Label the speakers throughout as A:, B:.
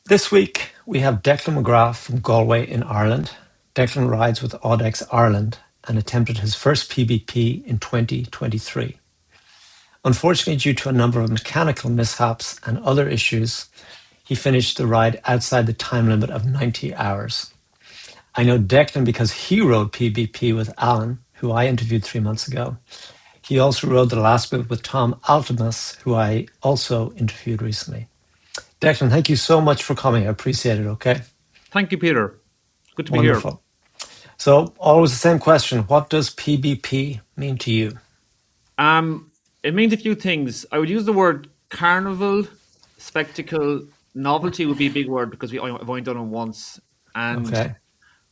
A: This week, we have Declan McGrath from Galway in Ireland. Declan rides with Audax Ireland and attempted his first PBP in 2023. Unfortunately, due to a number of mechanical mishaps and other issues, he finished the ride outside the time limit of 90 hours. I know Declan because he rode PBP with Alan, who I interviewed 3 months ago. He also rode the last bit with Tom Altimus, who I also interviewed recently. Declan, thank you so much for coming. I appreciate it, okay?
B: Thank you, Peter. Good to be here.
A: Wonderful. So, always the same question. What does PBP mean to you?
B: It means a few things. I would use the word carnival, spectacle, novelty would be a big word because I've only done it once. And
A: Okay.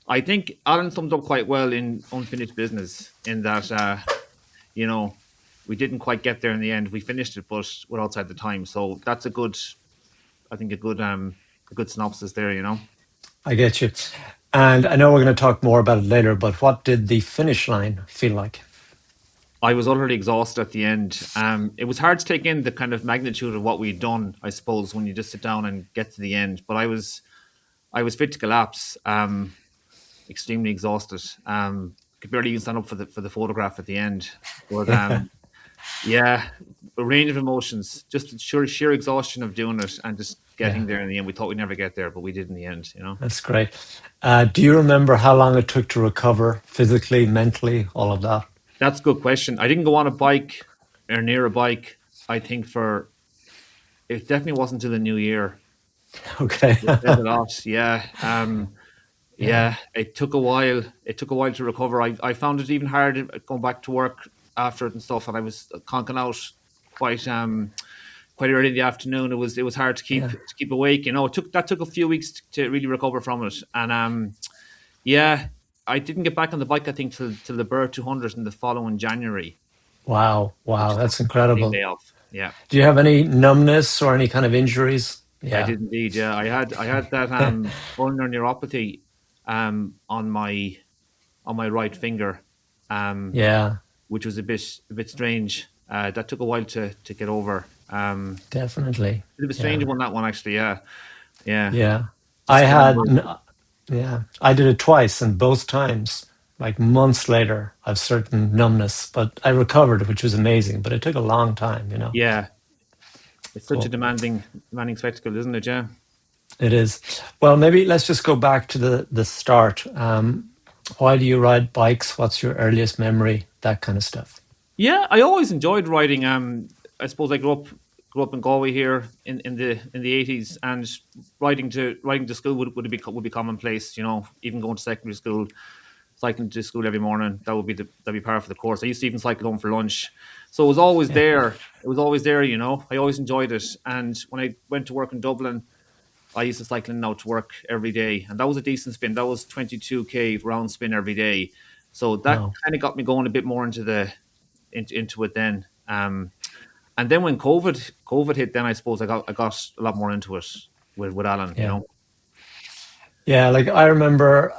B: I think Alan summed up quite well in Unfinished Business in that, we didn't quite get there in the end. We finished it, but we're outside the time. So that's a good synopsis there.
A: I get you. And I know we're going to talk more about it later, but what did the finish line feel like?
B: I was utterly exhausted at the end. It was hard to take in the kind of magnitude of what we'd done, I suppose, when you just sit down and get to the end. But I was fit to collapse, extremely exhausted. Could barely even stand up for the photograph at the end. But yeah, a range of emotions, just sheer exhaustion of doing it and just getting
A: Yeah,
B: there in the end. We thought we'd never get there, but we did in the end.
A: that's great. Do you remember how long it took to recover physically, mentally, all of that?
B: That's a good question. I didn't go on a bike or near a bike, I think, it definitely wasn't until the new year.
A: Okay.
B: It says a lot. Yeah.
A: Yeah.
B: Yeah. It took a while. It took a while to recover. I found it even hard going back to work after it and stuff, and I was conking out quite quite early in the afternoon. It was hard
A: Yeah.
B: to keep awake. It took a few weeks to really recover from it. And yeah, I didn't get back on the bike, I think, till the Burr 200 in the following January,
A: Wow.
B: which
A: Wow.
B: is
A: That's
B: a clean
A: incredible.
B: day off. Yeah.
A: Do you have any numbness or any kind of injuries?
B: I
A: Yeah.
B: did indeed. Yeah, I had that ulnar neuropathy on my right finger, um,
A: Yeah,
B: which was a bit strange. That took a while to get over.
A: definitely.
B: Bit of a strange
A: Yeah.
B: one, that one actually. Yeah, yeah.
A: Yeah. I
B: Just
A: had,
B: remember.
A: yeah, I did it twice, and both times, like months later, I've certain numbness, but I recovered, which was amazing, but it took a long time.
B: Yeah, it's such a
A: Cool.
B: demanding spectacle, isn't it? Yeah.
A: It is. Well, maybe let's just go back to the start. Why do you ride bikes? What's your earliest memory? That kind of stuff.
B: Yeah, I always enjoyed riding. I suppose I grew up in Galway here in the 80s, and riding to school would be commonplace. Even going to secondary school, cycling to school every morning. That'd be part of the course. I used to even cycle home for lunch, so it was always
A: Yeah.
B: there. It was always there. I always enjoyed it. And when I went to work in Dublin, I used to cycle in and out to work every day, and that was a decent spin. That was 22K round spin every day. So that
A: Wow.
B: kind of got me going a bit more into it then. And then when COVID hit, then I suppose I got a lot more into it with Alan.
A: Yeah. Yeah. Like I remember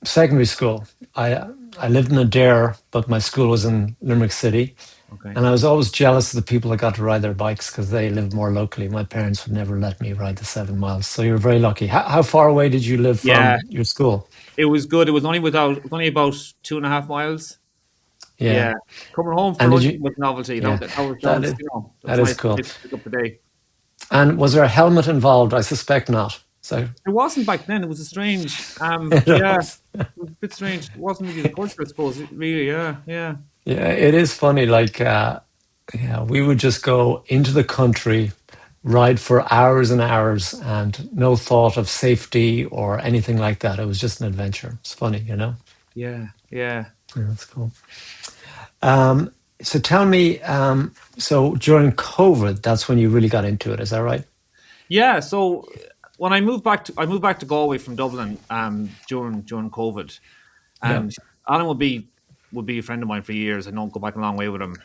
A: secondary school. I lived in Adair, but my school was in Limerick City.
B: Okay.
A: And I was always jealous of the people that got to ride their bikes because they lived more locally. My parents would never let me ride the 7 miles. So you're very lucky. How far away did you live
B: Yeah,
A: from your school?
B: it was good. It was only about 2.5 miles.
A: Yeah.
B: Yeah, coming home for
A: And did
B: lunch
A: you,
B: was novelty.
A: yeah,
B: That
A: that
B: was
A: is,
B: that
A: that
B: was
A: is
B: nice
A: cool.
B: to pick up the day.
A: And was there a helmet involved? I suspect not. So
B: It wasn't back then. It was a strange.
A: it
B: Yeah,
A: was.
B: it was a bit strange. It wasn't really the culture, I suppose. Really, yeah, yeah.
A: Yeah, it is funny. Like, yeah, we would just go into the country, ride for hours and hours, and no thought of safety or anything like that. It was just an adventure. It's funny.
B: Yeah, yeah,
A: Yeah, that's cool. So tell me, so during COVID, that's when you really got into it, is that right?
B: yeah. So when I moved back to Galway from Dublin during COVID,
A: Yeah,
B: and Alan would be a friend of mine for years. I don't go back a long way with him,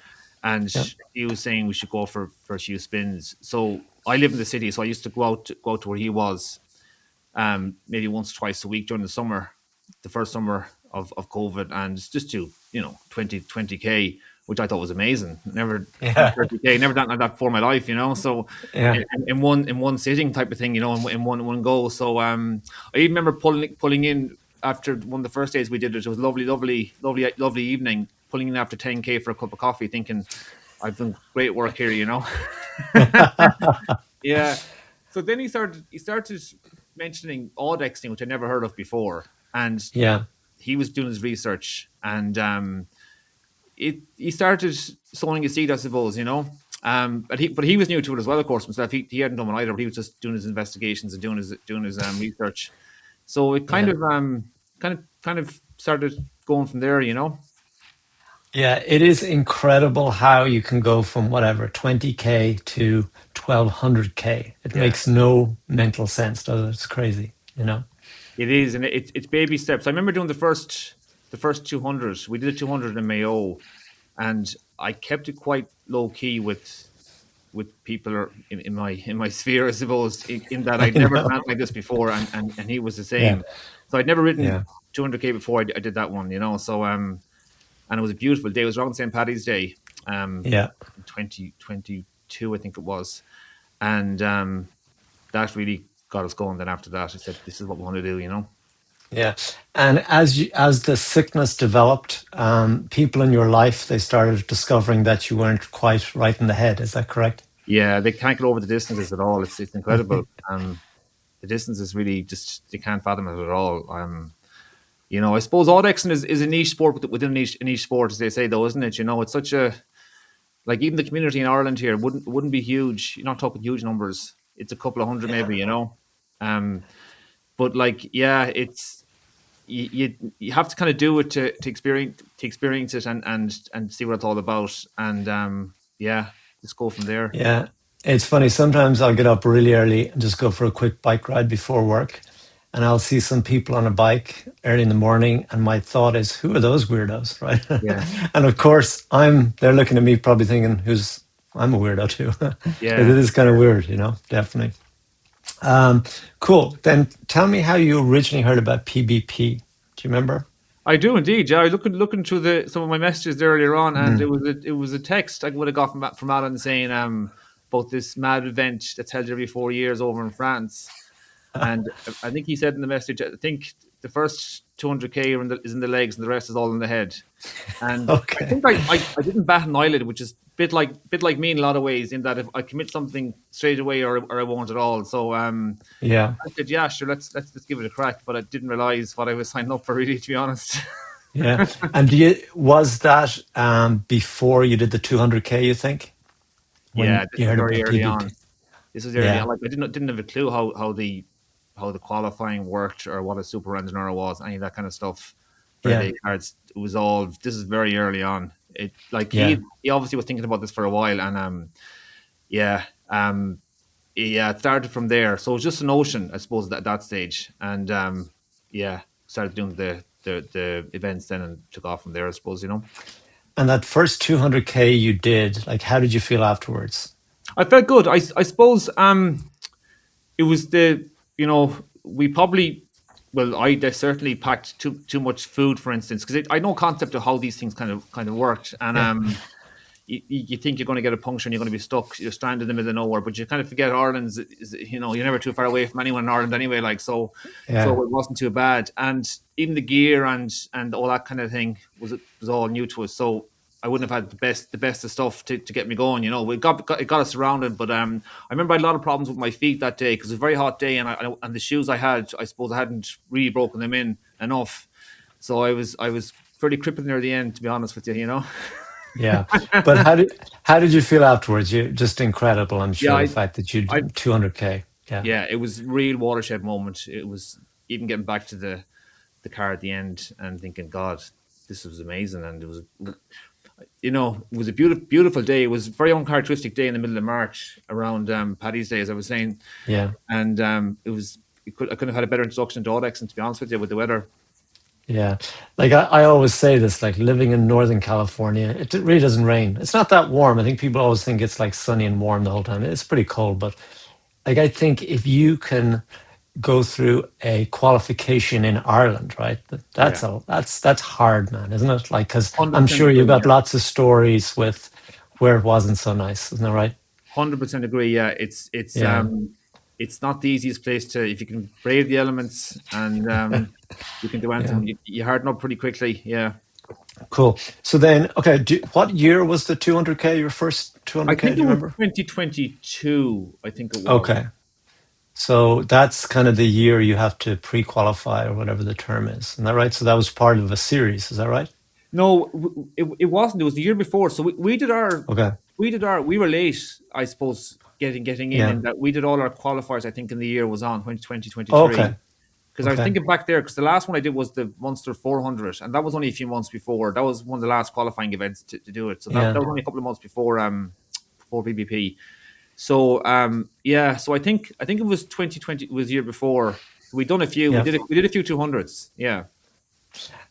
B: and
A: yeah,
B: he was saying we should go for a few spins. So I live in the city, so I used to go out to where he was, maybe once or twice a week during the summer, the first summer of COVID, and just do 20K which I thought was amazing. Never done
A: Yeah.
B: 30K, never done like that before in my life, So
A: Yeah.
B: in one sitting type of thing, in one go. So I even remember pulling in after one of the first days we did it. It was lovely, lovely, lovely, lovely evening. Pulling in after 10K for a cup of coffee, thinking I've done great work here. Yeah. So then he started mentioning Audax thing, which I never heard of before, and
A: Yeah.
B: he was doing his research, and he started sowing his seed, I suppose. But he was new to it as well, of course, himself. He hadn't done one either, but he was just doing his investigations and doing his research. So it kind
A: Yeah.
B: of kind of started going from there.
A: Yeah, it is incredible how you can go from whatever 20K to 1200K. It
B: Yeah,
A: makes no mental sense, does it? It's crazy, you know?
B: it is, and it's baby steps. I remember doing the first 200. We did a 200 in Mayo, and I kept it quite low key with people in my sphere, I suppose, in that
A: I
B: I'd never
A: know.
B: done like this before, and he was the
A: Yeah.
B: same. So I'd never
A: Yeah.
B: written 200K before I did that one. So and it was a beautiful day. It was around St. Paddy's Day,
A: Yeah.
B: 2022, I think it was, and that really got us going. Then after that, I said, "This is what we want to do."
A: Yeah. And as the sickness developed, people in your life, they started discovering that you weren't quite right in the head. Is that correct?
B: Yeah, they can't get over the distances at all. It's incredible. The distance is really just they can't fathom it at all. I suppose Audexing is a niche sport within a niche sport, as they say, though, isn't it? It's such a like even the community in Ireland here wouldn't be huge. You're not talking huge numbers. It's a couple of hundred
A: Yeah.
B: maybe. Um, but like, yeah, it's you have to kind of do it to experience it and see what it's all about, and yeah, just go from there.
A: Yeah. It's funny. Sometimes I'll get up really early and just go for a quick bike ride before work. And I'll see some people on a bike early in the morning. And my thought is, who are those weirdos? Right.
B: Yeah,
A: And of course, they're looking at me probably thinking, I'm a weirdo too. Because
B: yeah.
A: it is kind of weird, definitely. Um, cool. Then tell me how you originally heard about PBP. Do you remember?
B: I do indeed. Yeah, I looking through some of my messages there earlier on, and it
A: Mm.
B: was it was a text I would have got from Alan saying about this mad event that's held every 4 years over in France, and I think he said in the message, I think the first 200K is in the legs and the rest is all in the head. And I
A: Okay.
B: think I didn't bat an eyelid, which is bit like me in a lot of ways, in that if I commit something straight away or I won't at all. So
A: Yeah.
B: I said, yeah, sure, let's give it a crack. But I didn't realize what I was signing up for, really, to be honest.
A: Yeah. And was that before you did the 200K, you think, when
B: Yeah, this
A: you
B: was
A: heard
B: very
A: about
B: early
A: PBP?
B: on. This was early on.
A: Yeah.
B: Like I didn't have a clue how the qualifying worked or what a super engineer was, any of that kind of stuff for the
A: Yeah.
B: day cards. It was all. This is very early on. It like
A: Yeah.
B: he obviously was thinking about this for a while, and yeah it started from there. So it was just a notion, I suppose, at that stage, and yeah, started doing the events then and took off from there, I suppose.
A: And that first 200K you did, like, how did you feel afterwards?
B: I felt good. I suppose it was we probably, well, I certainly packed too much food, for instance, because I know concept of how these things kind of worked, and
A: Yeah.
B: you think you're going to get a puncture and you're going to be stuck, you're stranded in the middle of nowhere, but you kind of forget Ireland's is, you're never too far away from anyone in Ireland anyway, like, so
A: Yeah.
B: it wasn't too bad, and even the gear and all that kind of thing was all new to us, so I wouldn't have had the best of stuff to get me going. We it got us surrounded, but I remember I had a lot of problems with my feet that day because it was a very hot day, and the shoes I had, I suppose I hadn't really broken them in enough, so I was pretty crippled near the end, to be honest with you.
A: Yeah. But how did you feel afterwards? You just incredible, I'm
B: Yeah,
A: sure, the fact that you
B: I
A: did 200K. Yeah.
B: yeah, it was a real watershed moment. It was even getting back to the car at the end and thinking, God, this was amazing, and it was a beautiful, beautiful day. It was a very uncharacteristic day in the middle of March around Paddy's Day, as I was saying,
A: Yeah.
B: and I couldn't have had a better introduction to Audax, and to be honest with you, with the weather.
A: Yeah. Like I always say this, like living in Northern California, it really doesn't rain. It's not that warm. I think people always think it's like sunny and warm the whole time. It's pretty cold, but like I think if you can go through a qualification in Ireland, right?
B: Yeah,
A: That's hard, man, isn't it? Like, because I'm
B: 100%
A: sure you've
B: agree.
A: got
B: Yeah,
A: lots of stories with where it wasn't so nice, isn't that right?
B: 100% agree. Yeah,
A: Yeah,
B: it's not the easiest place to, if you can brave the elements and you can do
A: yeah,
B: anything. You harden up pretty quickly. Yeah,
A: cool. So then, okay, what year was the 200K? Your first
B: I
A: 200K?
B: think
A: Do
B: it
A: you
B: was
A: remember?
B: 2022. I think it was.
A: Okay, so that's kind of the year you have to pre-qualify or whatever the term is, isn't that right? So that was part of a series, is that right?
B: No, it wasn't. It was the year before. So we did our
A: Okay,
B: we were late, I suppose, getting in
A: yeah.
B: that we did all our qualifiers. I think in the year was on 2023.
A: Okay,
B: Because I was
A: okay,
B: thinking back there, because the last one I did was the Munster 400, and that was only a few months before. That was one of the last qualifying events to do it. So that
A: yeah,
B: was only a couple of months before PBP. So yeah, so I think it was 2020 was the year before. So we done a few.
A: yeah.
B: We did a few 200s. Yeah.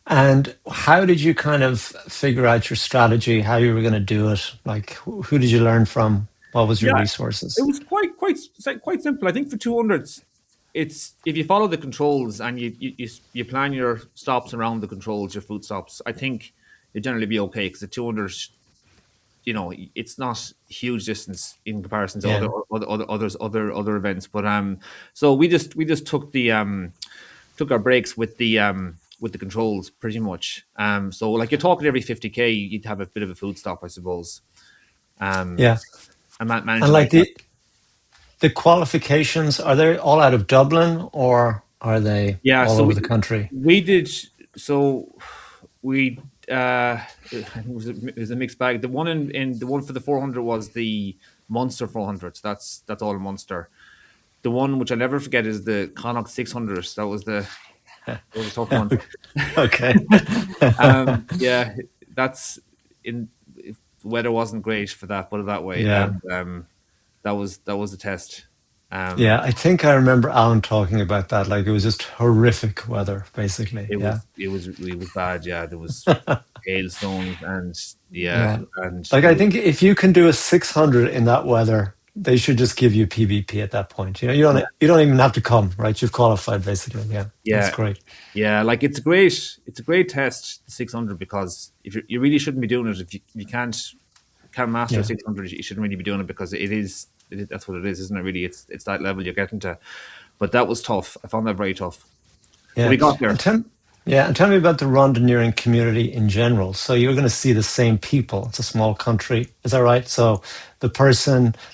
A: And how did you kind of figure out your strategy, how you were going to do it? Like, who did you learn from? What was your
B: Yeah, it
A: resources?
B: was quite simple. I think for 200s, it's if you follow the controls and you plan your stops around the controls, your food stops. I think you generally be okay because the 200s, it's not huge distance in comparison to
A: Yeah,
B: other events. But so we just took our breaks with the controls pretty much. So like you're talking every 50K, you'd have a bit of a food stop, I suppose. Um,
A: yeah.
B: and
A: And
B: managing
A: like
B: like that.
A: the qualifications, are they all out of Dublin or are they
B: Yeah,
A: all
B: so
A: over
B: we
A: the country?
B: we did so we I think it was a mixed bag. The one for the 400 was the Munster 400. So that's all Munster. The one which I'll never forget is the Connacht 600. That was a tough one.
A: Okay.
B: Yeah, that's in if the weather wasn't great for that, put it that way.
A: Yeah.
B: And that was a test.
A: Yeah,
B: Um,
A: I think I remember Alan talking about that. Like it was just horrific weather, basically.
B: It
A: Yeah.
B: was it was bad. Yeah, there was hailstones and yeah,
A: Yeah.
B: and
A: Like
B: it
A: I
B: was
A: think if you can do a 600 in that weather, they should just give you PBP at that point.
B: yeah,
A: You don't even have to come, right? You've qualified basically. Yeah. That's
B: yeah,
A: great.
B: yeah. Like it's a great test, the 600, because if you really shouldn't be doing it if you can't master
A: Yeah.
B: 600, you shouldn't really be doing it because that's what it is, isn't it? Really, it's that level you're getting to. But that was tough. I found that very tough. But
A: Yeah.
B: we got
A: And
B: there.
A: tell me about the randonneuring community in general. So you're going to see the same people. It's a small country. Is that right? So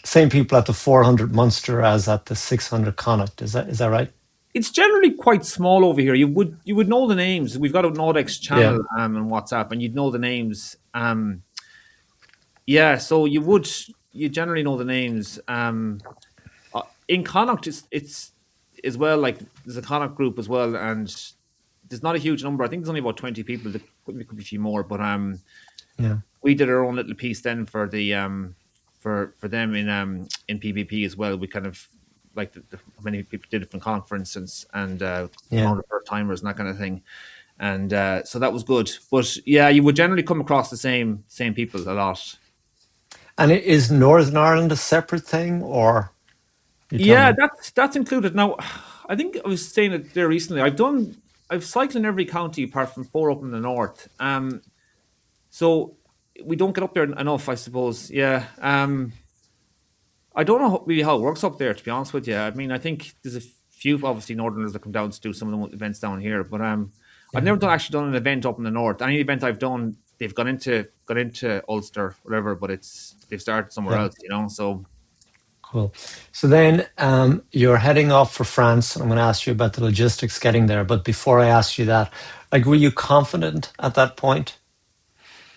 A: same people at the 400 Munster as at the 600 Connacht. Is that right?
B: It's generally quite small over here. You would know the names. We've got an Audax
A: Yeah.
B: channel on WhatsApp, and you'd know the names. Yeah, so you generally know the names. In Connacht, it's as well. Like there's a Connacht group as well, and there's not a huge number. I think there's only about 20 people. There could be a few more, but
A: Yeah.
B: we did our own little piece then for the for them in PBP as well. We kind of like how many people did it from Connacht, for instance, and
A: Yeah.
B: amount of first timers and that kind of thing. And so that was good. But yeah, you would generally come across the same people a lot.
A: And is Northern Ireland a separate thing or you tell
B: Yeah,
A: me?
B: that's included. Now, I think I was saying it there recently. I've cycled in every county apart from four up in the north. So we don't get up there enough, I suppose. Yeah. I don't know really how it works up there, to be honest with you. I mean, I think there's a few obviously Northerners that come down to do some of the events down here, but I've
A: Yeah.
B: never actually done an event up in the north. Any event I've done, they've gone into Ulster, whatever, but they've started somewhere
A: Yeah.
B: else. So
A: Cool. So then you're heading off for France. I'm going to ask you about the logistics getting there. But before I ask you that, like, were you confident at that point?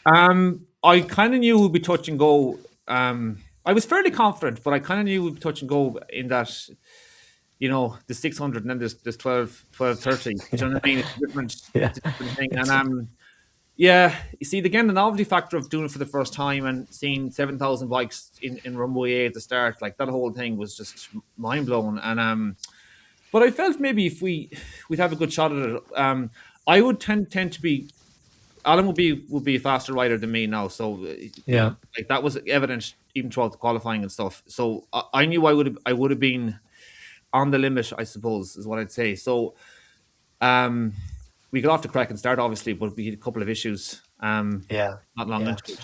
B: I kind of knew we'd be touch and go. I was fairly confident, but I kind of knew we'd be touch and go in that, the 600 and then there's 1230. Do you know what I mean?
A: Yeah.
B: It's a different thing. And
A: It's,
B: yeah, you see, again, the novelty factor of doing it for the first time and seeing 7,000 bikes in Runway A at the start, like that whole thing was just mind blowing. And but I felt maybe if we'd have a good shot at it. I would tend to be Alan would be a faster rider than me now, so
A: yeah.
B: like that was evident even throughout the qualifying and stuff. So I knew I would have been on the limit, I suppose, is what I'd say. So we got off the crack and start, obviously, but we had a couple of issues
A: Yeah.
B: not long
A: Yeah.
B: into it.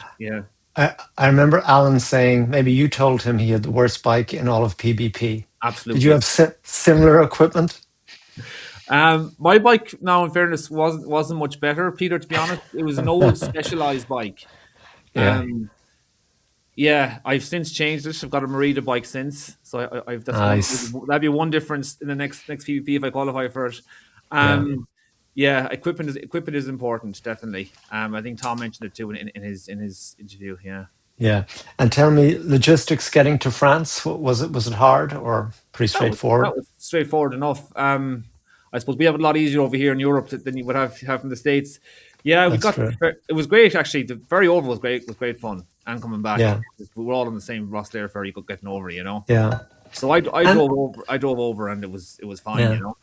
B: Yeah,
A: I remember Alan saying maybe you told him he had the worst bike in all of PBP. Did you
B: absolutely.
A: have similar equipment?
B: My bike, now in fairness, wasn't much better, Peter. To be honest, it was an old Specialized bike.
A: Yeah.
B: Um, yeah, I've since changed it. I've got a Merida bike since, so I've that's one.
A: Nice.
B: That'd be one difference in the next PvP if I qualify for it.
A: Yeah.
B: Yeah, equipment is important, definitely. I think Tom mentioned it too in his interview. Yeah.
A: Yeah. And tell me, logistics getting to France, was it hard or pretty
B: That
A: straightforward?
B: was straightforward enough. I suppose we have it a lot easier over here in Europe than you would have in the States. Yeah, we
A: That's
B: got
A: true.
B: it was great actually. The ferry over was great fun and coming back.
A: Yeah.
B: We were all on the same Rosslare ferry getting over, you know.
A: Yeah.
B: So I
A: And
B: drove over and it was fine, you
A: yeah.
B: know.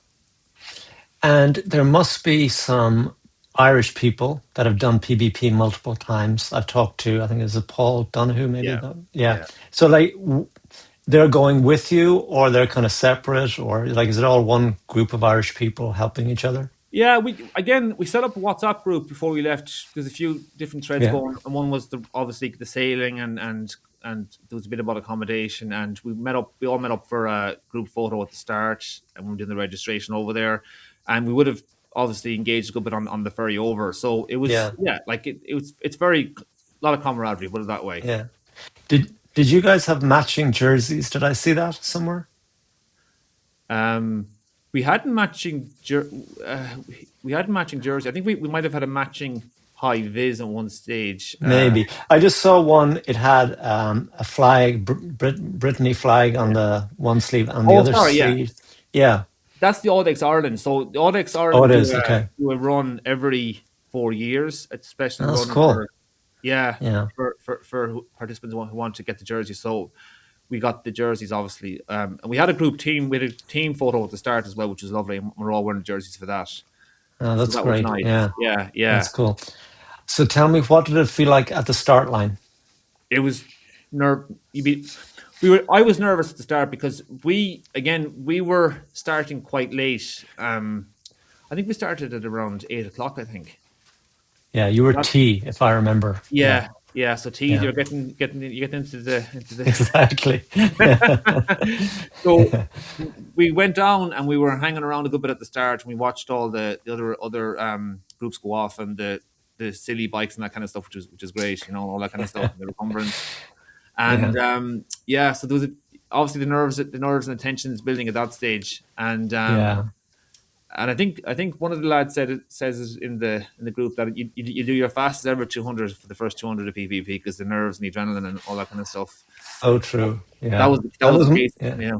A: And there must be some Irish people that have done PBP multiple times. I've talked to, I think it's a Paul Donahue, maybe.
B: Yeah,
A: Yeah.
B: yeah.
A: So like they're going with you or they're kind of separate or like, is it all one group of Irish people helping each other?
B: Yeah, we set up a WhatsApp group before we left. There's a few different threads
A: Yeah.
B: going, and one was obviously the sailing and there was a bit about accommodation, and we met up. We all met up for a group photo at the start, and we were doing the registration over there, and we would have obviously engaged a good bit on the ferry over. So it was
A: Yeah.
B: like it's very a lot of camaraderie, put it that way.
A: Yeah. Did you guys have matching jerseys? Did I see that somewhere?
B: Um, we hadn't matching we hadn't matching jersey. I think we might have had a matching high vis at one stage.
A: Maybe. I just saw one. It had a flag, Brittany flag on the one sleeve, on the
B: Oh,
A: other
B: sorry, yeah,
A: sleeve. Yeah.
B: that's the Audax Ireland. So the Audax
A: Oh, it
B: Ireland
A: is. Okay.
B: do a run every 4 years. It's a special
A: That's
B: run
A: cool.
B: for yeah
A: Yeah.
B: for participants who want to get the jersey. So we got the jerseys obviously, and we had a group team. We had a team photo at the start as well, which was lovely. And we're all wearing the jerseys for that.
A: Oh,
B: So
A: that's
B: that was
A: great.
B: nice.
A: Yeah.
B: Yeah, yeah.
A: That's cool. So tell me, what did it feel like at the start line?
B: It was nerve. You be we were. I was nervous at the start because we were starting quite late. I think we started at around 8 o'clock. I think.
A: Yeah, you were
B: That,
A: T, if I remember. Yeah.
B: yeah, yeah. So T,
A: Yeah.
B: you're getting into the.
A: Exactly.
B: So we went down and we were hanging around a good bit at the start, and we watched all the other groups go off and the silly bikes and that kind of stuff, which is great, you know, all that kind of stuff, the recumbrance.
A: Yeah.
B: And so there was obviously the nerves and the tensions building at that stage,
A: Yeah.
B: and I think one of the lads says it in the group that you do your fastest ever 200 for the first 200 of PvP because the nerves and the adrenaline and all that kind of stuff.
A: So true.
B: That
A: Yeah.
B: was that
A: That
B: was
A: was,
B: the case,
A: yeah.
B: yeah.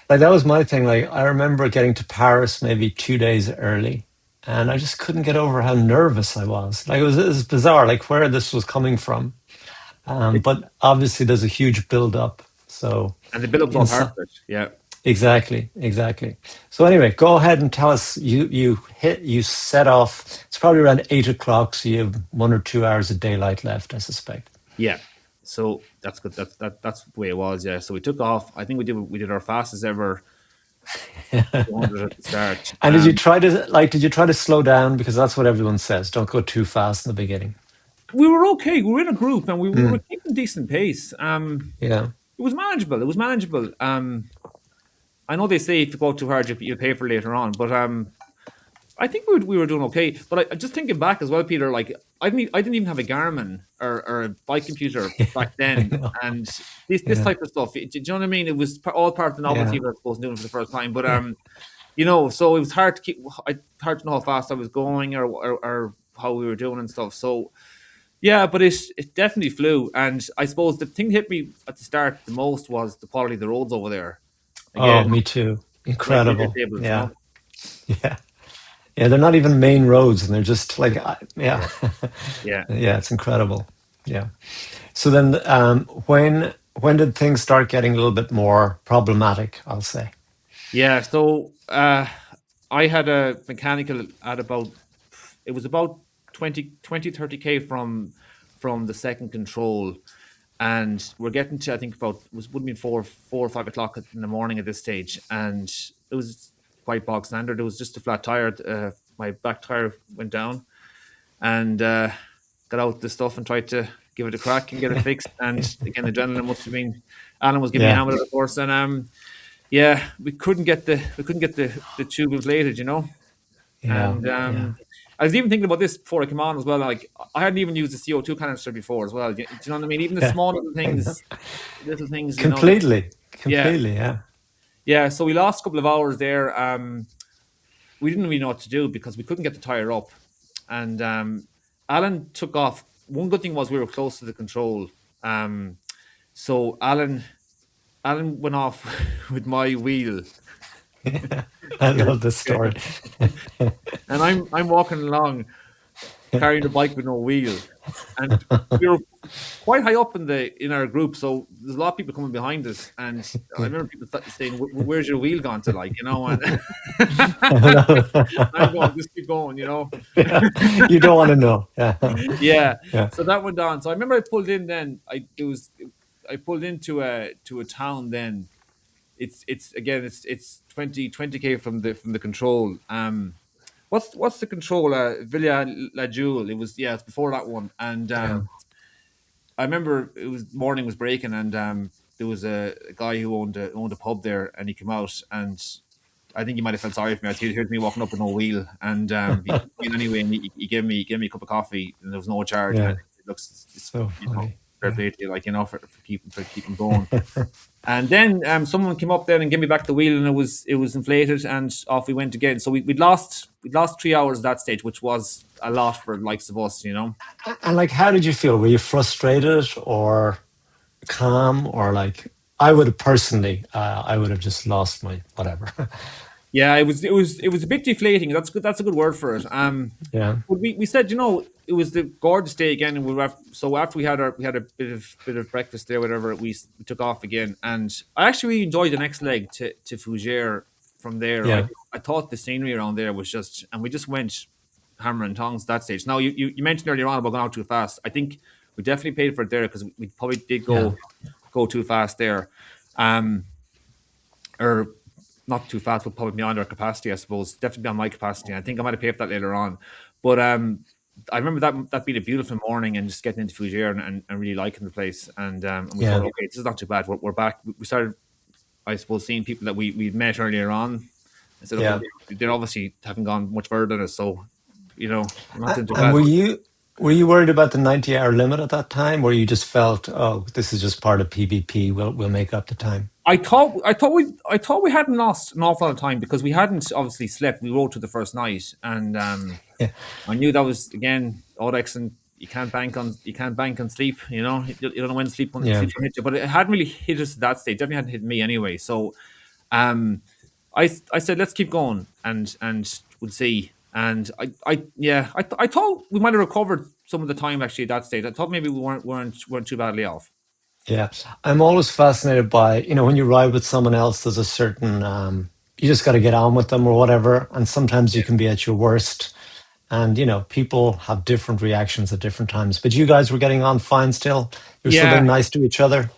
A: Like that was my thing. Like I remember getting to Paris maybe 2 days early, and I just couldn't get over how nervous I was. Like it was bizarre, like where this was coming from. But obviously, there's a huge build up. So,
B: And the build-up's all part
A: inside,
B: of it. Yeah.
A: exactly, exactly. So anyway, go ahead and tell us. You set off. It's probably around 8 o'clock, so you have 1 or 2 hours of daylight left, I suspect.
B: Yeah. So that's good. That's the way it was. Yeah. So we took off. I think we did our fastest ever 200 at the start.
A: And did you try to slow down because that's what everyone says? Don't go too fast in the beginning.
B: We were okay. We were in a group and we were
A: Mm,
B: keeping decent pace.
A: yeah,
B: It was manageable. It was manageable. I know they say if you go too hard, you'll pay for it later on, but I think we were doing okay. But just thinking back as well, Peter, like I didn't even have a Garmin or a bike computer
A: yeah,
B: back
A: I
B: then,
A: know.
B: and this
A: Yeah,
B: type of stuff. Do you know what I mean? It was all part of the novelty
A: yeah,
B: of, I suppose, doing it for the first time. But
A: yeah,
B: so it was hard to keep. Hard to know how fast I was going or how we were doing and stuff. So yeah, but it definitely flew. And I suppose the thing that hit me at the start the most was the quality of the roads over there.
A: Oh,
B: Again,
A: me too.
B: right near your
A: Incredible.
B: tables, you
A: Yeah,
B: know.
A: yeah, yeah. They're not even main roads, and they're just like, yeah,
B: Yeah, yeah,
A: yeah. It's incredible. Yeah. So then, when did things start getting a little bit more problematic? I'll say.
B: yeah. So I had a mechanical at about it was about 20 30 k from the second control, and we're getting to, I think about, would have been 4 or 5 o'clock in the morning at this stage, and it was quite bog standard. It was just a flat tire. My back tire went down, and got out the stuff and tried to give it a crack and get it fixed. And again, the adrenaline must have been. Alan was giving me a
A: Yeah.
B: hand with it, of course, and yeah, we couldn't get the tube inflated,
A: Yeah.
B: and
A: Yeah.
B: I was even thinking about this before I came on as well. Like, I hadn't even used the CO2 canister before as well. Do you know what I mean? Even the
A: Yeah.
B: small
A: I know.
B: little things, that,
A: Completely.
B: yeah,
A: Completely. Yeah.
B: yeah. So we lost a couple of hours there. We didn't really know what to do because we couldn't get the tire up, and Alan took off. One good thing was we were close to the control. So Alan went off with my wheel.
A: I
B: Scared-
A: love this
B: scared.
A: story.
B: And I'm walking along carrying a bike with no wheel, and we were quite high up in our group, so there's a lot of people coming behind us, and I remember people saying, "Where's your wheel gone to?" Like, and
A: I love
B: I'm going,
A: it.
B: just keep going,
A: Yeah. You don't want to know. Yeah.
B: Yeah.
A: Yeah.
B: So that went on. So I remember I pulled in then. I pulled into a town then. It's again it's 20k from the control. What's the control? Villa La Jewel. It was, yeah, it's before that one. And
A: Yeah.
B: I remember it was morning was breaking, and there was a guy who owned a pub there, and he came out, and I think he might have felt sorry for me. He heard me walking up with no wheel, and he came in anyway, and he gave me a cup of coffee, and there was no charge, and
A: Yeah.
B: it looks, it's,
A: So funny.
B: fair
A: Yeah.
B: play to you, like, for keeping going. And then someone came up there and gave me back the wheel, and it was inflated, and off we went again. So we'd lost 3 hours at that stage, which was a lot for the likes of us.
A: And like, how did you feel? Were you frustrated or calm, or like, I would have personally, I would have just lost my whatever.
B: Yeah, it was a bit deflating. That's good. That's a good word for it.
A: Yeah.
B: But we said, it was the gorgeous day again, and so after we had a bit of breakfast there, whatever, we took off again, and I actually really enjoyed the next leg to Fougere from there. I
A: Yeah.
B: I thought the scenery around there was just, and we just went hammer and tongs that stage. Now you mentioned earlier on about going out too fast. I think we definitely paid for it there because we probably did
A: Yeah.
B: go too fast there. Um, or not too fast, but probably beyond our capacity, I suppose. Definitely beyond my capacity. I think I might have paid for that later on. But I remember that being a beautiful morning and just getting into Fougere and really liking the place. And we thought,
A: Yeah.
B: okay, this is not too bad. We're back. We started, I suppose, seeing people that we'd met earlier on. I said, okay,
A: Yeah.
B: they obviously haven't gone much further than us. So, we're not doing too
A: And
B: bad.
A: were you worried about the 90-hour limit at that time, or you just felt, oh, this is just part of PBP, we'll make up the time?
B: I thought we hadn't lost an awful lot of time because we hadn't obviously slept. We rode to the first night, and
A: Yeah.
B: I knew that was again Audax, and you can't bank on sleep. You don't know when
A: Yeah.
B: sleep can hit you, but it hadn't really hit us at that stage. Definitely hadn't hit me anyway. So, um, I said let's keep going and we'll see. And I thought we might have recovered some of the time actually at that stage. I thought maybe we weren't too badly off.
A: Yeah. I'm always fascinated by, when you ride with someone else, there's a certain, you just got to get on with them or whatever. And sometimes you can be at your worst. And, people have different reactions at different times. But you guys were getting on fine still. You're still
B: Yeah,
A: being nice to each other.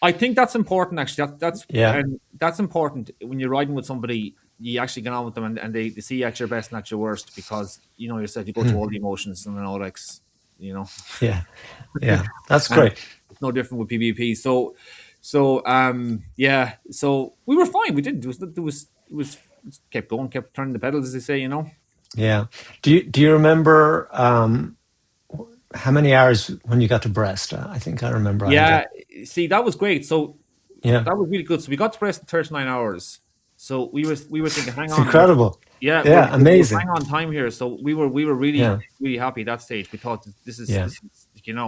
B: I think that's important. Actually, that's
A: Yeah.
B: and that's important when you're riding with somebody. You actually get on with them, and they see you at your best and at your worst because yourself. You go through all the emotions and all like, you know,
A: Yeah. Yeah. That's
B: and
A: great.
B: it's no different with PvP. Yeah. So we were fine. We did. It was kept going, kept turning the pedals, as they say.
A: Yeah. Do you remember how many hours when you got to Brest? I think I remember I had to.
B: Yeah. See, that was great. So
A: Yeah.
B: that was really good. So we got to Brest in 39 hours. So we were thinking, hang
A: It's
B: on,
A: incredible.
B: yeah, we're,
A: Yeah.
B: we're
A: Amazing.
B: bang on time here. So we were really
A: Yeah.
B: really happy at that stage. We thought this is
A: Yeah.
B: this is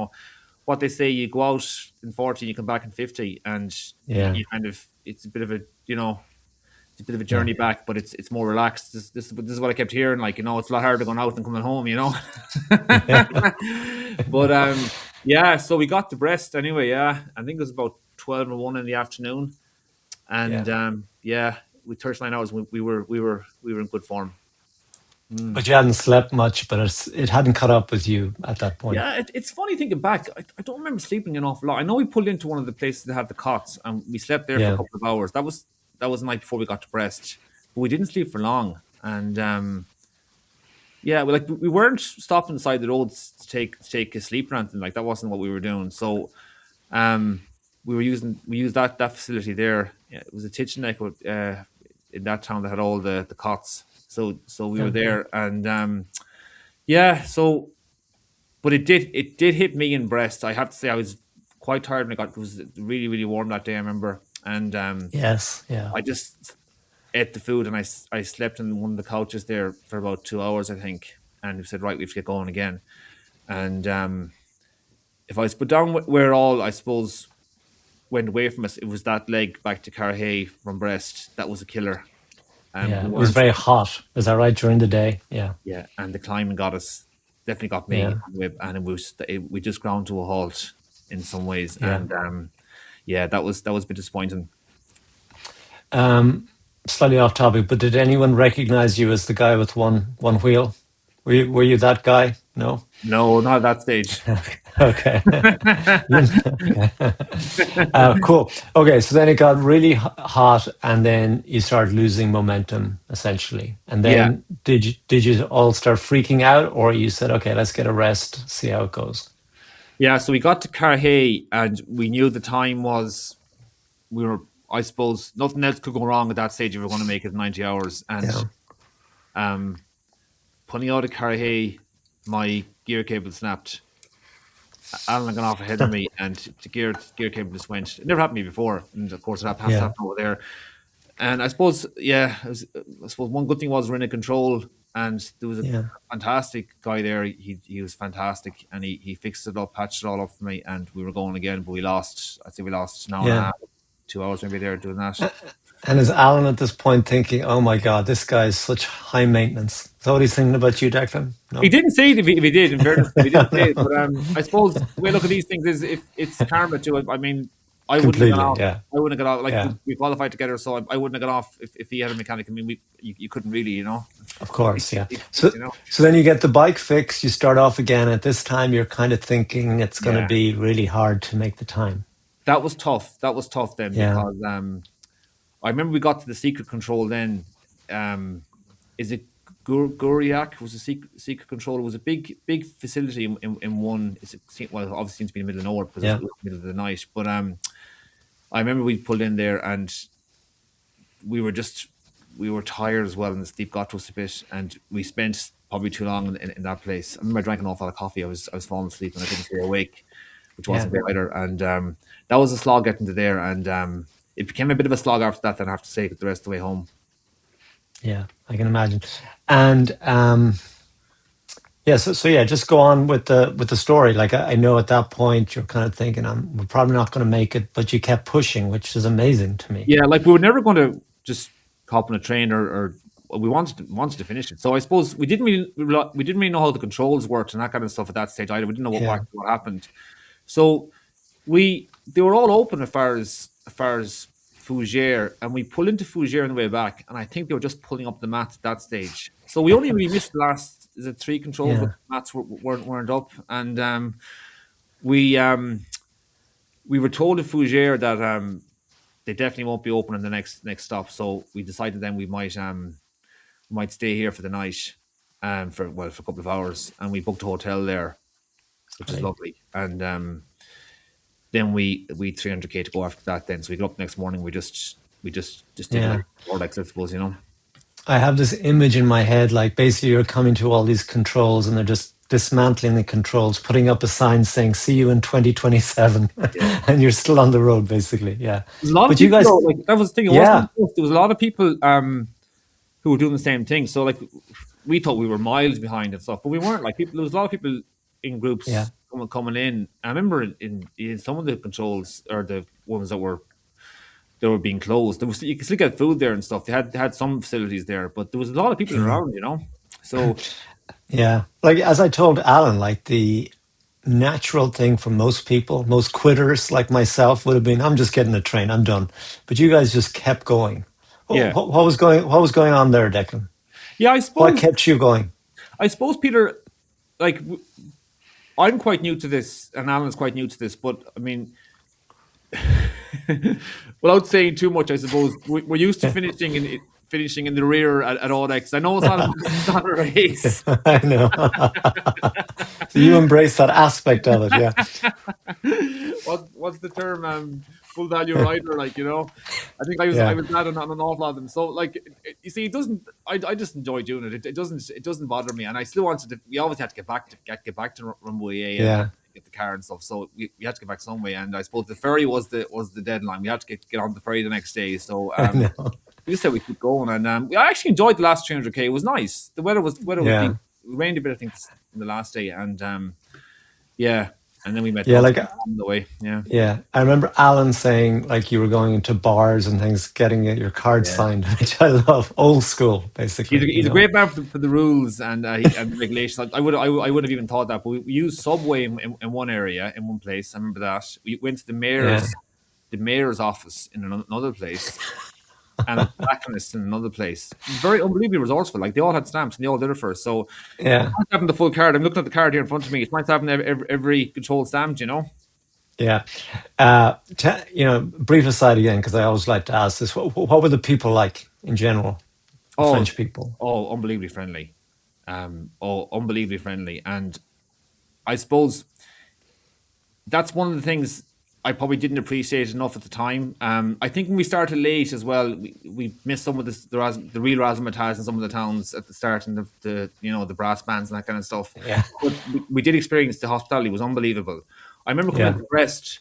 B: what they say. You go out in 40, you come back in 50, and
A: Yeah.
B: you kind of it's a bit of a it's a bit of a
A: Yeah.
B: journey back, but it's more relaxed. This is what I kept hearing. Like, it's a lot harder going out than coming home.
A: Yeah.
B: But yeah. So we got to Brest anyway. Yeah, I think it was about 12:01 in the afternoon, and
A: Yeah.
B: yeah, with 39 hours, we were in good form. Mm.
A: But you hadn't slept much, but it hadn't caught up with you at that point.
B: Yeah, it's funny thinking back. I don't remember sleeping an awful lot. I know we pulled into one of the places that had the cots, and we slept there for a
A: Yeah,
B: couple of hours. That was the night before we got to Brest, but we didn't sleep for long. And yeah, we weren't stopping beside the roads to take a sleep or anything. Like that wasn't what we were doing. So um, we used that facility there. Yeah, it was a kitchen in that town that had all the cots. So we were
A: yeah,
B: there, and yeah. So but it did hit me in Brest. I have to say I was quite tired when it was really really warm that day. I remember, and
A: yes, yeah,
B: I just ate the food and I slept in one of the couches there for about 2 hours I think. And we said right, we have to get going again. And if I was put down where it all I suppose went away from us, it was that leg back to Carhay from Brest. That was a killer. We
A: yeah. It was
B: weren't
A: very hot. Is that right during the day? Yeah,
B: Yeah, and the climbing got us, definitely got me
A: yeah,
B: on the whip, and we just ground to a halt in some ways.
A: yeah.
B: And yeah, that was a bit disappointing.
A: Um, Slightly off topic, but did anyone recognize you as the guy with one wheel? Were you that guy? No.
B: No, not at that stage.
A: Okay. Okay. Cool. Okay, so then it got really hot, and then you started losing momentum, essentially. And
B: Yeah,
A: then did you all start freaking out, or you said, okay, let's get a rest, see how it goes?
B: yeah. So we got to Carhay, and we knew the time was we were. I suppose nothing else could go wrong at that stage if we were going to make it 90 hours. And
A: Yeah.
B: um, pulling out of Carhay, my gear cable snapped. Alan had gone off ahead of me, and the gear cable just went. It never happened to me before, and of course it has to
A: Yeah.
B: happen over there. And I suppose, yeah, I suppose one good thing was we're in a control, and there was a
A: Yeah.
B: fantastic guy there. He was fantastic, and he fixed it up, patched it all up for me, and we were going again. But we lost. I'd say we lost an hour and a
A: Yeah.
B: half, 2 hours maybe there doing that.
A: And is Alan at this point thinking, oh my God, this guy is such high maintenance? Is that what he's thinking about you, Declan?
B: He
A: No?
B: didn't say it if he did. In fairness, he didn't say it.
A: No.
B: But I suppose the way I look at these things is if it's karma too. I mean, I wouldn't have gone
A: Completely.
B: off.
A: Yeah.
B: I wouldn't have got off. Like
A: Yeah.
B: we qualified together, so I wouldn't have got off if he had a mechanic. I mean, you couldn't really,
A: Of course. Yeah.
B: you
A: So,
B: know.
A: so then you get the bike fixed, you start off again. At this time, you're kind of thinking it's going to
B: Yeah.
A: be really hard to make the time.
B: That was tough. That was tough then
A: Yeah.
B: because I remember we got to the secret control then. Is it Guriak was a secret control? It was a big facility in one. Well, obviously seems to be in the middle of nowhere because it
A: Yeah.
B: was the middle of the night. But I remember we pulled in there and we were just we were tired as well, and the sleep got to us a bit, and we spent probably too long in that place. I remember I drank an awful lot of coffee. I was falling asleep and I couldn't stay awake, which
A: Yeah.
B: wasn't great either. And that was a slog getting to there, and it became a bit of a slog after that. Then I have to say, the rest of the way home.
A: Yeah. I can imagine. And yeah, so yeah, just go on with the story. Like I know at that point you're kind of thinking, we're probably not going to make it, but you kept pushing, which is amazing to me.
B: Yeah, like we were never going to just hop on a train or we wanted to finish it. So I suppose we didn't really know how the controls worked and that kind of stuff at that stage either. We didn't know
A: Yeah.
B: what happened. So they were all open as far as Fougere, and we pulled into Fougere on the way back, and I think they were just pulling up the mats at that stage. So we only really missed the last is it three controls where
A: Yeah.
B: the mats weren't up, and we um, we were told at Fougere that they definitely won't be open in the next stop. So we decided then we might stay here for the night, for a couple of hours, and we booked a hotel there, which is
A: Right.
B: lovely. And then we 300k to go after that. Then so we got up next morning. We just did
A: Yeah.
B: like Audax, I suppose.
A: I have this image in my head, like basically you're coming to all these controls and they're just dismantling the controls, putting up a sign saying, see you in 2027.
B: Yeah.
A: And you're still on the road, basically. Yeah.
B: There's a lot of
A: But you
B: people
A: guys,
B: though. Like that was the thing. It wasn't
A: yeah,
B: just us. There was a lot of people who were doing the same thing. So like we thought we were miles behind and stuff, but we weren't. Like people, there was a lot of people in
A: yeah,
B: groups coming in. I remember in some of the controls or the ones that were being closed. There was you could still get food there and stuff. They had some facilities there, but there was a lot of people
A: yeah,
B: around. So
A: yeah. Like as I told Alan, like the natural thing for most people, most quitters like myself would have been, I'm just getting a train, I'm done. But you guys just kept going.
B: yeah,
A: What was going on there, Declan?
B: Yeah,
A: What kept you going?
B: I suppose, Peter, like I'm quite new to this, and Alan's quite new to this, but I mean, without saying too much, I suppose we're used to
A: Yeah,
B: finishing in the rear at Audax. I know it's not it's not a race.
A: I know. So you embrace that aspect of it, yeah.
B: What's the term? Full value rider, like I think I
A: Yeah,
B: was mad on an awful lot of them. So like, you see, it doesn't. I just enjoy doing it. It doesn't bother me, and I still wanted to. We always had to get back to Rumboye and
A: yeah,
B: get the car and stuff. So we had to get back some way, and I suppose the ferry was the deadline. We had to get on the ferry the next day. So
A: I know.
B: we just said we keep going, and we actually enjoyed the last 300k. It was nice. The weather was
A: Yeah,
B: decent. It rained a bit, I think, in the last day, and yeah, and then we met
A: yeah,
B: lots of
A: like
B: people on the way. Yeah.
A: yeah. I remember Alan saying like you were going into bars and things, getting your card
B: Yeah.
A: signed, which I love. Old school,
B: He's a,
A: basically.
B: he's a great man for the rules and regulations. I would have even thought that, but we used subway in one area in one place. I remember that we went to the
A: Yeah,
B: mayor's office in another place, and a tobacconist in another place. Very unbelievably resourceful. Like they all had stamps and they all did it first. So it's
A: yeah,
B: nice having the full card. I'm looking at the card here in front of me. It's nice having every control stamped.
A: yeah. Brief aside again, because I always like to ask this. What were the people like in general, the
B: Oh,
A: French people?
B: unbelievably friendly. Unbelievably friendly. And I suppose that's one of the things I probably didn't appreciate enough at the time. I think when we started late as well, we missed some of the real razzmatazz in some of the towns at the start, and the brass bands and that kind of stuff.
A: Yeah,
B: But we did experience the hospitality was unbelievable. I remember coming
A: yeah,
B: into Brest.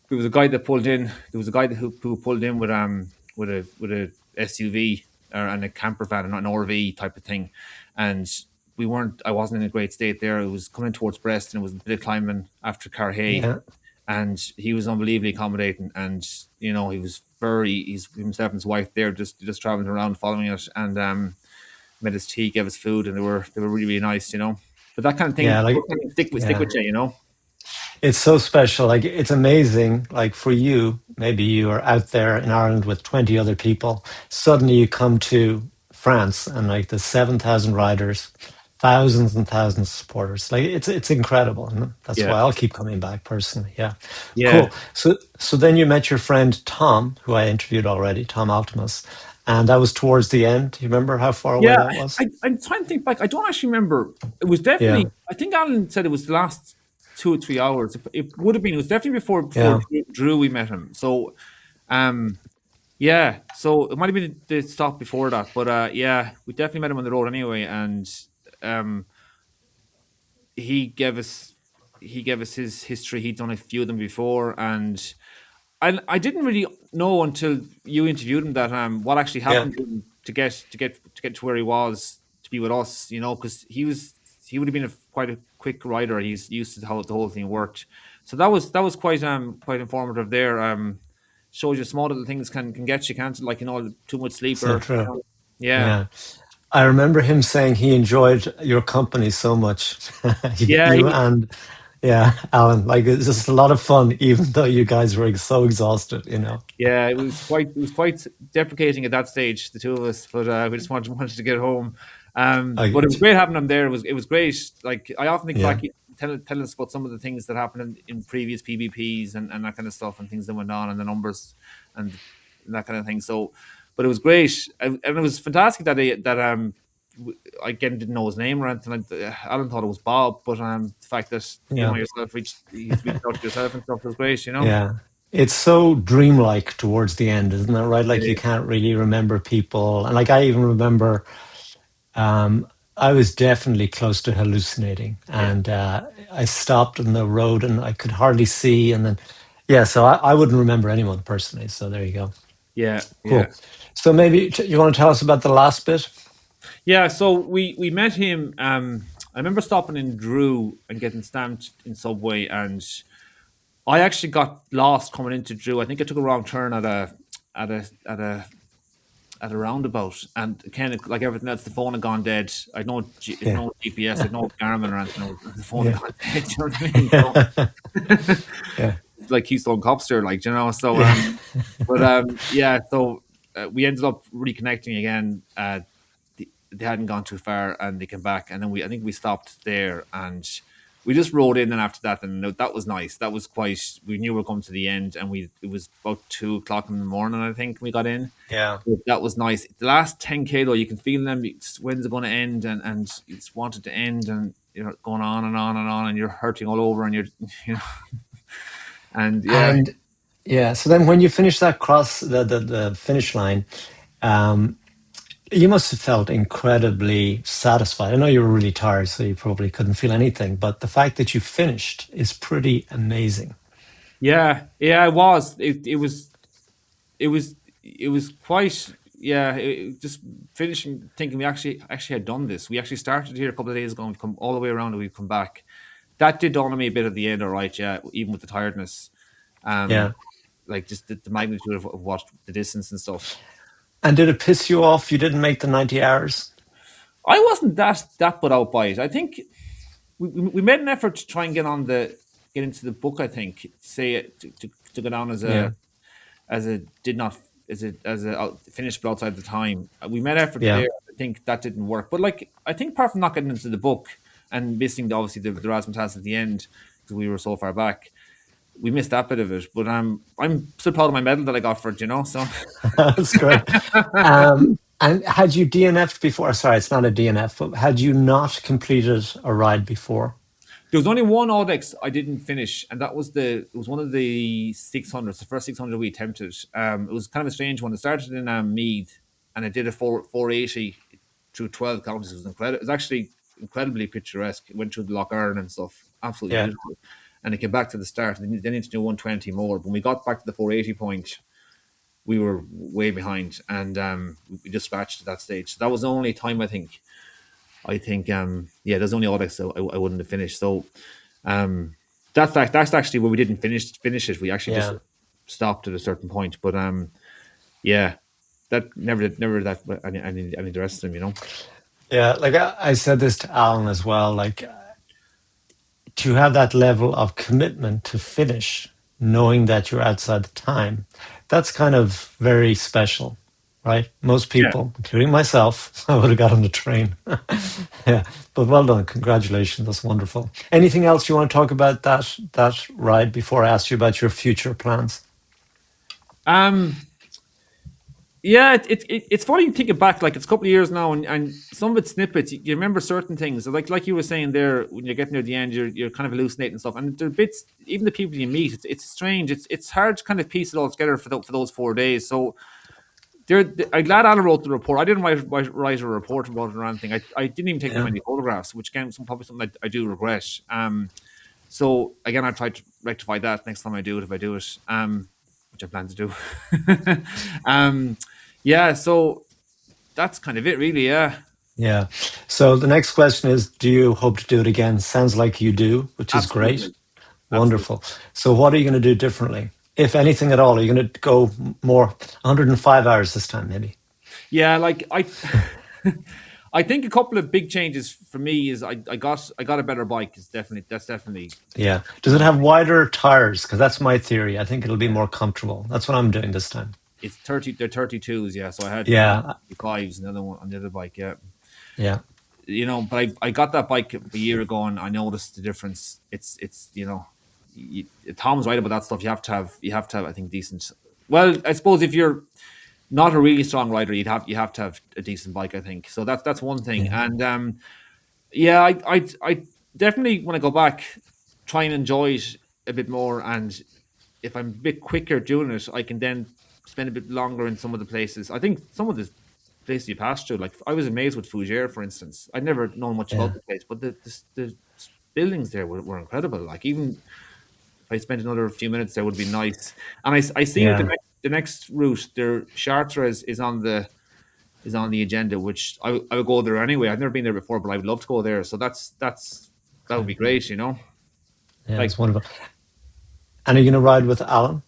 B: There was a guy that pulled in. There was a guy who pulled in with a SUV and a camper van and an RV type of thing, and we weren't. I wasn't in a great state there. It was coming towards Brest, and it was a bit of climbing after Carhay,
A: yeah.
B: and he was unbelievably accommodating. And he was he's himself and his wife there, just traveling around, following it, and made us tea, gave us food, and they were really really nice. But that kind of
A: Yeah,
B: thing
A: like
B: stick
A: yeah.
B: with you.
A: It's so special. Like it's amazing. Like for you, maybe you are out there in Ireland with 20 other people. Suddenly you come to France and like the 7,000 riders, thousands and thousands of supporters. Like it's incredible. And that's
B: Yeah,
A: why I'll keep coming back personally. Yeah.
B: yeah.
A: Cool. So then you met your friend Tom, who I interviewed already, Tom Optimus. And that was towards the end. Do you remember how far away
B: Yeah,
A: that was?
B: I'm trying to think back. I don't actually remember. It was
A: Yeah.
B: definitely. I think Alan said it was the last 2 or 3 hours. It would have been. It was definitely before
A: Yeah.
B: Drew we met him. So, um, yeah. So it might have been the stop before that, but yeah, we definitely met him on the road anyway, and um, he gave us his history. He'd done a few of them before, and I didn't really know until you interviewed him that what actually
A: Yeah.
B: happened to him to get to where he was to be with us, because he would have been quite a quick rider. He's used to how the whole thing worked. So that was quite informative there. Shows you small little things can get you, can't it? Like too much sleep
A: So
B: or
A: true.
B: yeah.
A: Yeah. I remember him saying he enjoyed your company so much.
B: Yeah,
A: You and yeah, Alan. Like it's just a lot of fun, even though you guys were so exhausted.
B: yeah, it was quite deprecating at that stage, the two of us, but we just wanted to get home.
A: I
B: But it
A: get
B: was
A: you.
B: great having him there. It was great. Like I often think
A: Yeah.
B: back, telling us about some of the things that happened in previous PBPs and that kind of stuff, and things that went on, and the numbers and that kind of thing. So, but it was great, and it was fantastic I again didn't know his name or anything. Alan thought it was Bob, but the fact that
A: Yeah.
B: yourself he's reached out to yourself and stuff was great.
A: Yeah. It's so dreamlike towards the end, isn't that right?
B: It
A: Like you
B: is.
A: can't really remember people. And like I even remember um I was definitely close to hallucinating.
B: Yeah.
A: And I stopped on the road and I could hardly see. And then yeah, so I wouldn't remember anyone personally. So there you go.
B: Yeah, yeah,
A: Cool. So maybe you want to tell us about the last bit?
B: yeah. So we met him. I remember stopping in Drew and getting stamped in Subway, and I actually got lost coming into Drew. I think I took a wrong turn at a at a at a roundabout, and kind of like everything else, the phone had gone dead. I'd
A: Yeah.
B: no GPS, I'd no Garmin or anything. The phone had
A: Yeah.
B: gone dead. You know what I mean? So,
A: Yeah.
B: like Keystone Copster, like. So,
A: Yeah.
B: but yeah. So we ended up reconnecting again. they hadn't gone too far, and they came back, and then I think we stopped there, and we just rode in. And after that, and that was nice. That was quite. We knew we were coming to the end, and it was about 2 o'clock in the morning. I think we got in.
A: Yeah.
B: But that was nice. The last 10K though, you can feel them. When's it going to end? And you just want it to end, and you're going on and on and on, and you're hurting all over, and you're, you know, and yeah,
A: And yeah, so then when you finish that cross, the finish line, um, you must have felt incredibly satisfied. I know you were really tired, so you probably couldn't feel anything, but the fact that you finished is pretty amazing.
B: yeah. It was. It was. It was quite. Yeah, just finishing, thinking we actually had done this. We actually started here a couple of days ago, and we've come all the way around, and we've come back. That did dawn on me a bit at the end, all right. Yeah, even with the tiredness,
A: Yeah.
B: um, like just the magnitude of what the distance and stuff.
A: And did it piss you off you didn't make the 90 hours?
B: I wasn't that put out by it. I think we made an effort to try and get into the book. I think say to go down
A: Yeah.
B: as a did not as a finished but outside the time. We made effort
A: Yeah.
B: there. I think that didn't work. But like I think apart from not getting into the book and missing obviously the razzmatazz at the end because we were so far back, we missed that bit of it. But I'm still proud of my medal that I got for it. You know, so.
A: That's great. And had you DNF'd before? Sorry, it's not a DNF, but had you not completed a ride before?
B: There was only one Audax I didn't finish, and it was one of the 600s, the first 600 we attempted. It was kind of a strange one. It started in Meath, and it did a 480 through 12 counties. It was incredible. It was actually incredibly picturesque. It went through the Loch Earn and stuff, absolutely
A: Yeah.
B: beautiful. And it came back to the start. They needed to do 120 more. When we got back to the 480 point, we were way behind, and we just scratched at that stage. So that was the only time yeah, there's only Audax I wouldn't have finished. So that's actually where we didn't finish it. We actually just
A: Yeah.
B: stopped at a certain point. But yeah, that never that any of the rest of them, you know.
A: Yeah. Like I said this to Alan as well, like to have that level of commitment to finish, knowing that you're outside the time, that's kind of very special, right? Most
B: Yeah.
A: people, including myself, I would have got on the train. Yeah, but well done. Congratulations. That's wonderful. Anything else you want to talk about that ride before I ask you about your future plans?
B: Um. Yeah, it's funny thinking back. Like it's a couple of years now, and some of it's snippets. You remember certain things, like you were saying there. When you're getting near the end, you're kind of hallucinating stuff, and there are bits. Even the people you meet, it's strange. It's hard to kind of piece it all together for those 4 days. So I'm glad Alan wrote the report. I didn't write a report about it or anything. I didn't even take that
A: Yeah.
B: many photographs, which again, probably something I do regret. So again, I tried to rectify that next time I do it, if I do it, which I plan to do. um, yeah, so that's kind of it, really. Yeah,
A: Yeah. So the next question is, do you hope to do it again? Sounds like you do, which is great.
B: absolutely, absolutely.
A: Wonderful. So what are you going to do differently? If anything at all, are you going to go more 105 hours this time, maybe?
B: Yeah, like I think a couple of big changes for me is I got a better bike. That's definitely
A: Yeah. Does it
B: one
A: have
B: thing.
A: wider tires? Because that's my theory. I think it'll be more comfortable. That's what I'm doing this time.
B: It's 30. They're 32s. Yeah, so I had
A: Yeah.
B: 5s. Another one on the other bike. Yeah,
A: Yeah.
B: you know, but I got that bike a year ago, and I noticed the difference. It's you know, Tom's right about that stuff. You have to have I think decent. Well, I suppose if you're not a really strong rider, you have to have a decent bike. I think so. That's one thing,
A: Yeah.
B: and yeah, I definitely want to go back, try and enjoy it a bit more, and if I'm a bit quicker doing it, I can then spend a bit longer in some of the places. I think some of the places you pass through, like I was amazed with Fougere, for instance. I'd never known much
A: Yeah.
B: about the place, but the buildings there were incredible. Like even if I spent another few minutes there, would be nice. And I see with
A: Yeah.
B: the next route, their Chartres is on the agenda, which I would go there anyway. I've never been there before, but I would love to go there. So that would
A: Okay.
B: be great, you know.
A: Yeah.
B: Like
A: It's wonderful. And are you going to ride with Alan?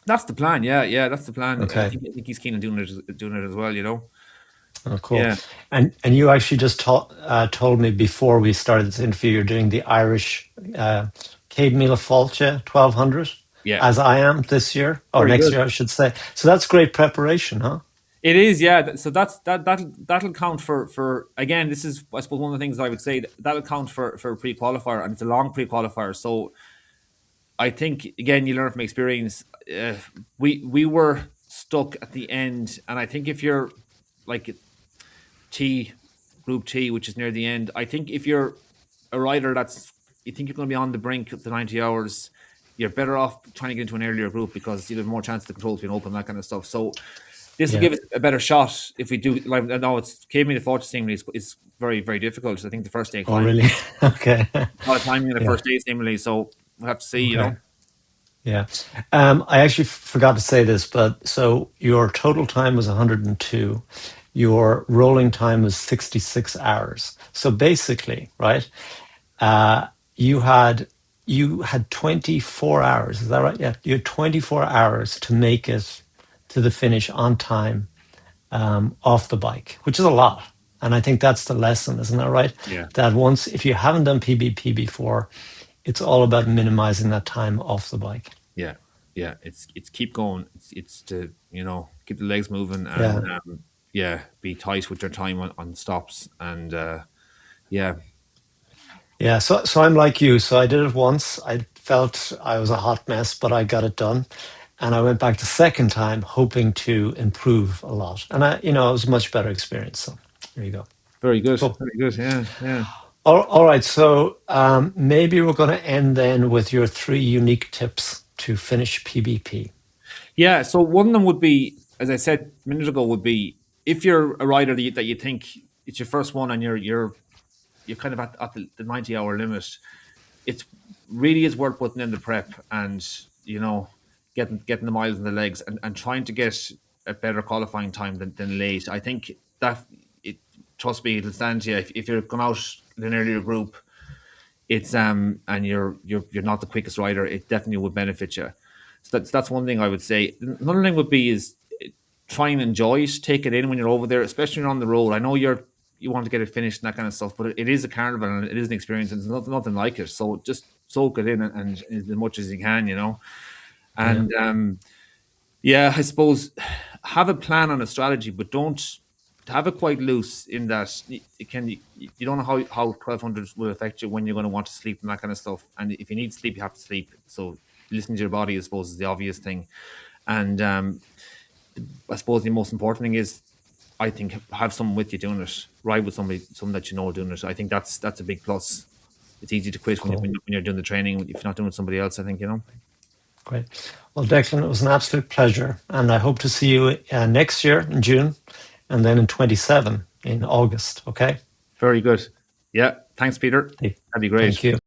B: that's the plan. Yeah, that's the plan.
A: Okay.
B: I think he's keen on doing it as well. You know.
A: Oh, cool.
B: Yeah,
A: And you actually just told me before we started this interview you're doing the Irish Céad Míle Fáilte 1200,
B: yeah.
A: as I am this year, or
B: Very
A: next
B: good.
A: year, I should say. So that's great preparation, huh?
B: It is, yeah. So that'll count for again. This is, I suppose, one of the things that I would say that'll count for a pre-qualifier, and it's a long pre-qualifier. So I think again, you learn from experience. We were stuck at the end, and I think if you're like T, Group T, which is near the end, I think if you're a rider that's you think you're going to be on the brink of the 90 hours, you're better off trying to get into an earlier group because you have more chance of the controls being open, that kind of stuff. So this will
A: Yeah.
B: give us a better shot if we do. Like, no, it's Came the Fortune seemingly is very, very difficult. I think the first day
A: Oh,
B: climbing,
A: really? Okay.
B: a lot of timing in the
A: Yeah.
B: first day seemingly. So we'll have to see, you
A: Okay.
B: know.
A: Yeah. I actually forgot to say this, but so your total time was 102. Your rolling time was 66 hours. So basically, right? Uh, you had you had 24 hours. Is that right? Yeah. You had 24 hours to make it to the finish on time, off the bike, which is a lot. And I think that's the lesson, isn't that right?
B: Yeah,
A: That once, if you haven't done PBP before, it's all about minimizing that time off the bike.
B: yeah, yeah. It's keep going. It's to keep the legs moving and
A: Yeah.
B: yeah, be tight with your time on stops and yeah,
A: Yeah. So I'm like you. So I did it once. I felt I was a hot mess, but I got it done. And I went back the second time hoping to improve a lot. And it was a much better experience. So there you go.
B: very good,
A: Cool.
B: very good. Yeah, yeah.
A: All right. So maybe we're going to end then with your 3 unique tips to finish PBP.
B: Yeah, so one of them would be, as I said a minute ago, would be if you're a rider that you think it's your first one and you're kind of at the 90-hour limit, it's really is worth putting in the prep and getting the miles in the legs and trying to get a better qualifying time than late. I think that it trust me, it'll stand to you if you're going out in an earlier group. It's and you're not the quickest rider. It definitely would benefit you. So that's one thing I would say. Another thing would be is try and enjoy it, take it in when you're over there, especially when you're on the road. I know you want to get it finished and that kind of stuff, but it is a carnival and it is an experience and there's nothing like it. So just soak it in and as much as you can,
A: Yeah.
B: And yeah, I suppose have a plan and a strategy, but don't have it quite loose in that you don't know how 1200 will affect you when you're going to want to sleep and that kind of stuff. And if you need sleep, you have to sleep. So listen to your body, I suppose, is the obvious thing. And I suppose the most important thing is, I think, have someone with you doing it. Ride with someone that you know doing it. I think that's a big plus. It's easy to quit when
A: Cool.
B: you're doing the training if you're not doing it with somebody else. I think.
A: Great. Well, Declan, it was an absolute pleasure. And I hope to see you next year in June and then in 27 in August. Okay.
B: Very good. Yeah. Thanks, Peter. That'd be great.
A: Thank you.